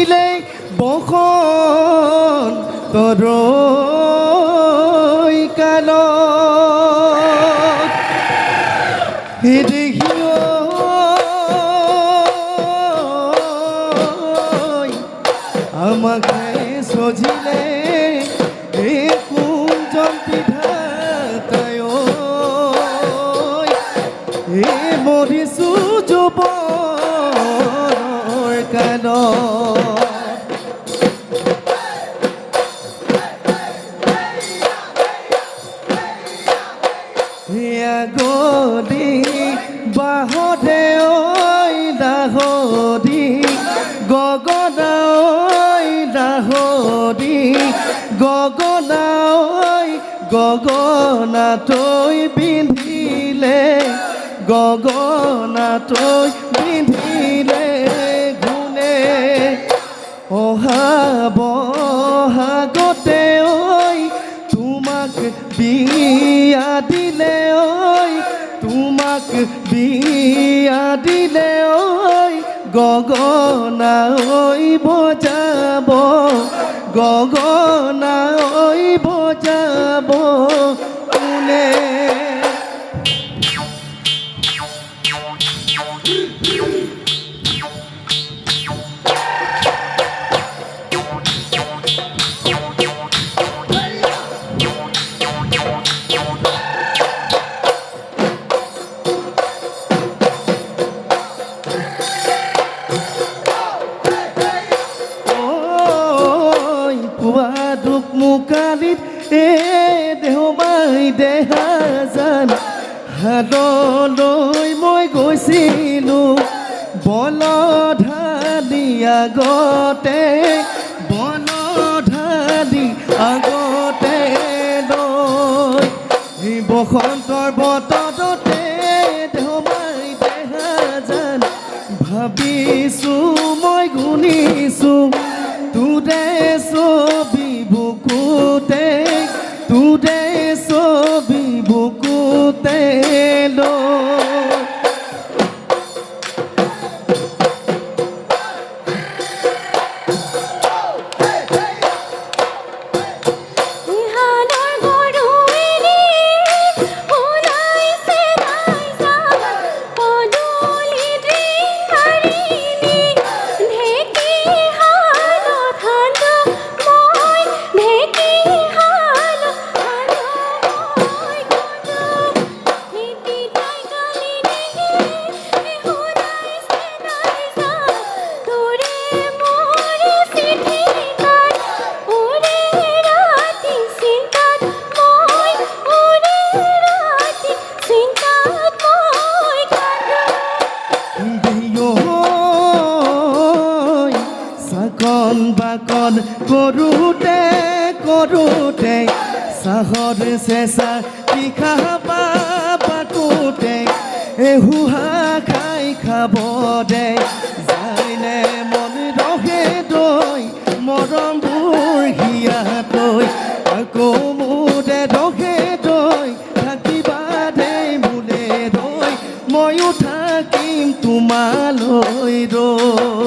দিলে বসন্তৰ কালত হে দেখি আমাকে সজিলে এই কোনজন বিধাতায় এই মৰিছো যৌৱনৰ কালত গদি বাহতে ঐ দাহদি গগনা ঐ দাহদি গগনা ঐ গগনা তই পিন্ধিলে গগনা তই পিন্ধিলে গুণে অহা বহাগতে ঐ তোমাক বিয়া দিলে ঐ তোমাক বিয়া দিলে ঐ গগনা ঐ বজাব গগনা ঐ বজাব কোনে দুখ মুকালিত এ দেহমাই দেহাজান হাতলৈ মই গৈছিলোঁ বলধালি আগতে বলধালি আগতে লৈ বসন্তৰ বতৰতে দেহমাই দেহাজান ভাবিছোঁ মই গুণিছোঁ তোৰে ছবি বুকুতে তোৰে ছবি বুকুতে বাকন কৰোঁতে কৰোঁতে চাহৰ চেঁচা পিঠা বাকোতে এহুহা খাই খাব দে যাইনে মন ৰহে দৈ মৰমবোৰ হিয়া তৈ আকৌ মোৰে ৰহে দৈ থাকিবা দে মোলে দৈ ময়ো থাকিম তোমালৈ দৈ